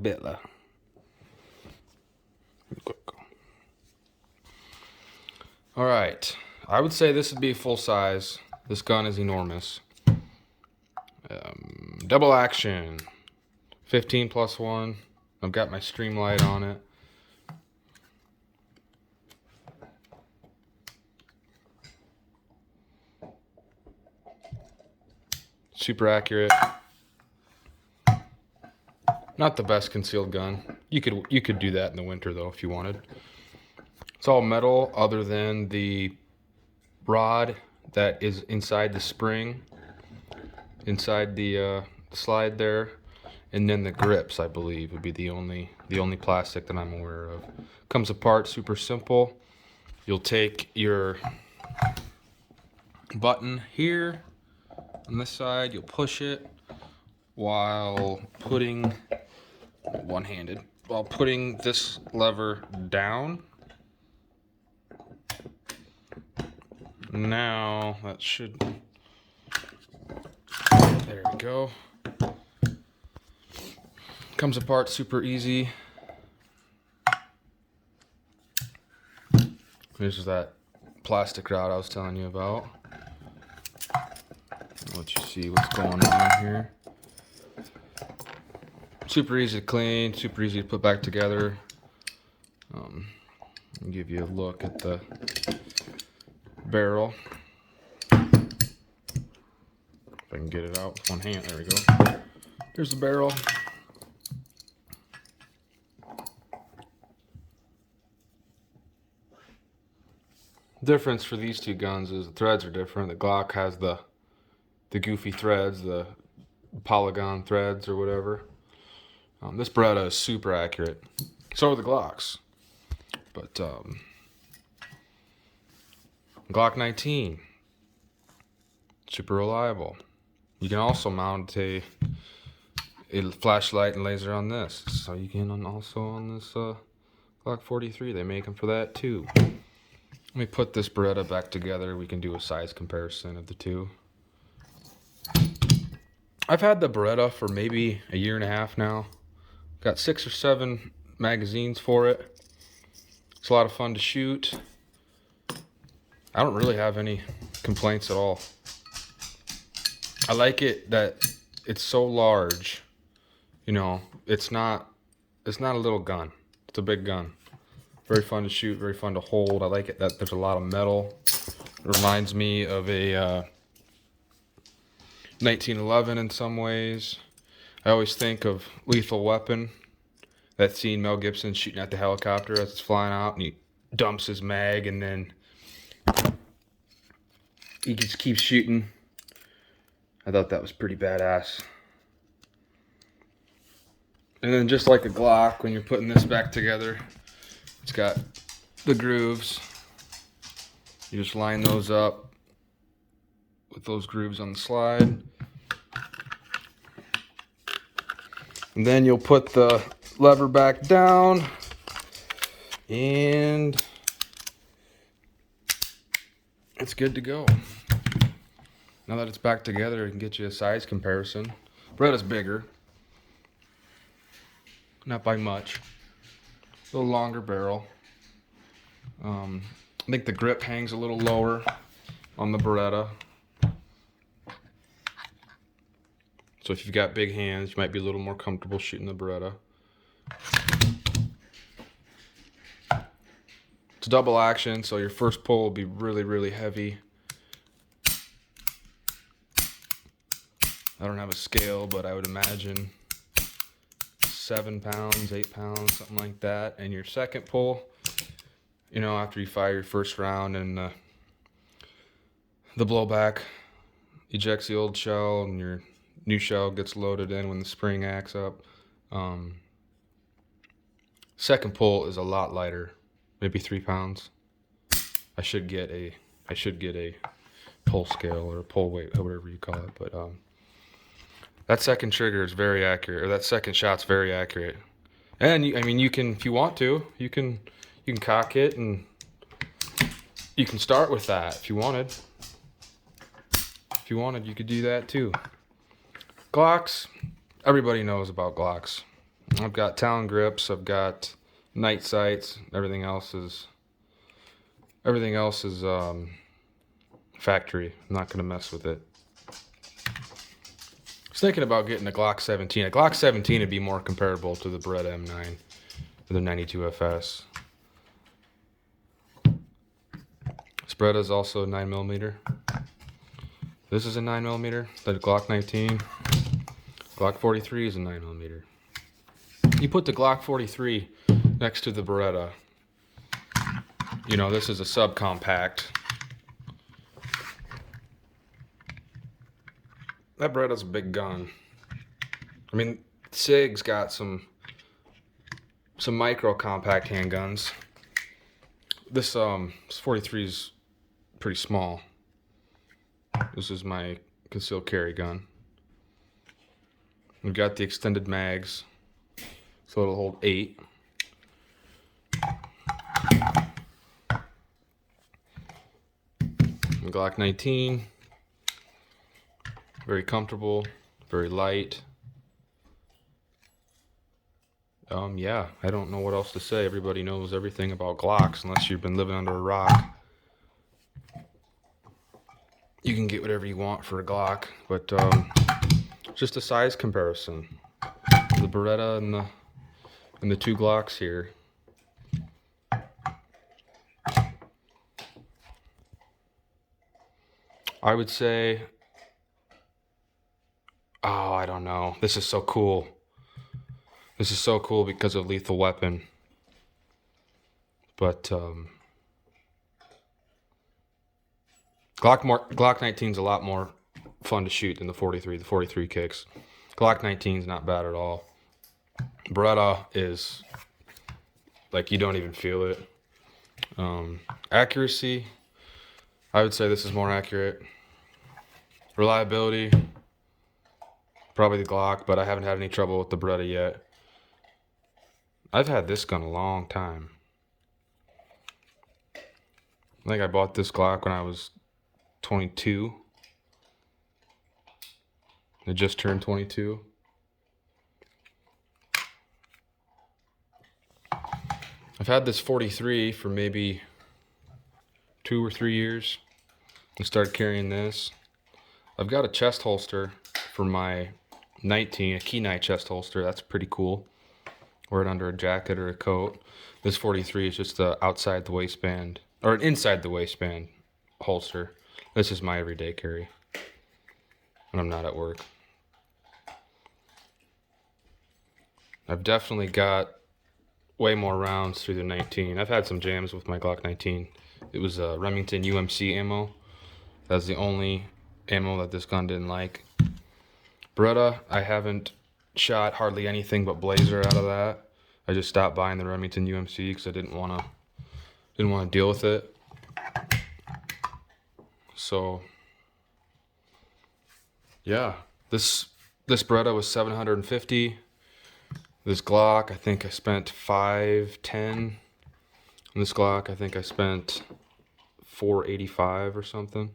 Bella. All right, I would say this would be full size. This gun is enormous. Double action, 15+1. I've got my streamlight on it. Super accurate. Not the best concealed gun. You could do that in the winter though if you wanted. It's all metal other than the rod that is inside the spring, inside the slide there, and then the grips, I believe, would be the only plastic that I'm aware of. Comes apart super simple. You'll take your button here on this side, you'll push it while putting one-handed, while putting this lever down. Now that should, there we go. Comes apart super easy. This is that plastic rod I was telling you about. I'll let you see what's going on here. Super easy to clean, super easy to put back together. I'll give you a look at the barrel. If I can get it out with one hand, there we go. Here's the barrel. Difference for these two guns is the threads are different. The Glock has the goofy threads, the polygon threads or whatever. This Beretta is super accurate. So are the Glocks. But Glock19, super reliable. You can also mount a flashlight and laser on this. So you can also on this Glock43. They make them for that too. Let me put this Beretta back together. We can do a size comparison of the two. I've had the Beretta for maybe a year and a half now. Got 6 or 7 magazines for it. It's a lot of fun to shoot. I don't really have any complaints at all. I like it that it's so large. You know, it's not a little gun. It's a big gun. Very fun to shoot, very fun to hold. I like it that there's a lot of metal. It reminds me of a 1911 in some ways. I always think of Lethal Weapon. That scene Mel Gibson shooting at the helicopter as it's flying out and he dumps his mag and then he just keeps shooting. I thought that was pretty badass. And then just like a Glock, when you're putting this back together, it's got the grooves. You just line those up with those grooves on the slide. And then you'll put the lever back down and it's good to go. Now that it's back together, I can get you a size comparison. Beretta's bigger. Not by much. A little longer barrel. I think the grip hangs a little lower on the Beretta. So if you've got big hands, you might be a little more comfortable shooting the Beretta. It's double action, so your first pull will be really, really heavy. I don't have a scale, but I would imagine 7 pounds, 8 pounds, something like that. And your second pull, you know, after you fire your first round and the blowback ejects the old shell and your new shell gets loaded in when the spring acts up. Second pull is a lot lighter, maybe 3 pounds. I should get a pull scale or a pull weight, whatever you call it. But that second trigger is very accurate, or that second shot's very accurate. And you can, if you want to, you can cock it and you can start with that if you wanted. If you wanted, you could do that too. Glocks, everybody knows about Glocks. I've got Talon grips, I've got night sights, everything else is factory. I'm not gonna mess with it. I was thinking about getting a Glock 17. A Glock 17 would be more comparable to the Beretta M9 or the 92fs. This Beretta is also 9mm. This is a 9mm. The Glock19. Glock43 is a 9mm. You put the Glock43 next to the Beretta. You know, this is a subcompact. That Beretta's a big gun. I mean, SIG's got some micro compact handguns. This 43 is pretty small. This is my concealed carry gun. We've got the extended mags, so it'll hold 8. The Glock19, very comfortable, very light. Yeah, I don't know what else to say. Everybody knows everything about Glocks, unless you've been living under a rock. You can get whatever you want for a Glock, but just a size comparison. The Beretta and the two Glocks here. I would say, oh, I don't know. This is so cool. This is so cool because of Lethal Weapon. But Glock 19 is a lot more fun to shoot than the 43. The 43 kicks. Glock 19 is not bad at all. Beretta is like you don't even feel it. Accuracy, I would say this is more accurate. Reliability, probably the Glock, but I haven't had any trouble with the Beretta yet. I've had this gun a long time. I think I bought this Glock when I was 22. I just turned 22. I've had this 43 for maybe 2 or 3 years. I started carrying this. I've got a chest holster for my 19, a key night chest holster. That's pretty cool. Wear it under a jacket or a coat. This 43 is just outside the waistband, or an inside the waistband holster. This is my everyday carry when I'm not at work. I've definitely got way more rounds through the 19. I've had some jams with my Glock 19. It was Remington UMC ammo. That's the only ammo that this gun didn't like. Beretta, I haven't shot hardly anything but Blazer out of that. I just stopped buying the Remington UMC because I didn't want to deal with it. So yeah, this Beretta was $750. This Glock, I think I spent $510. And this Glock, I think I spent $485 or something.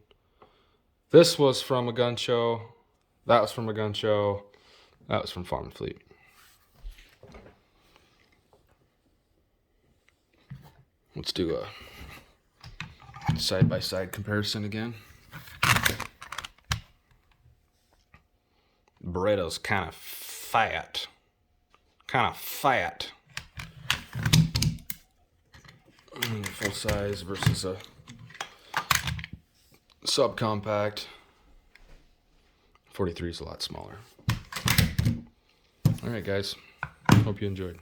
This was from a gun show. That was from a gun show. That was from Farm and Fleet. Let's do a side-by-side comparison again. Beretta's kind of fat. Full size versus a subcompact. 43 is a lot smaller. All right, guys. Hope you enjoyed.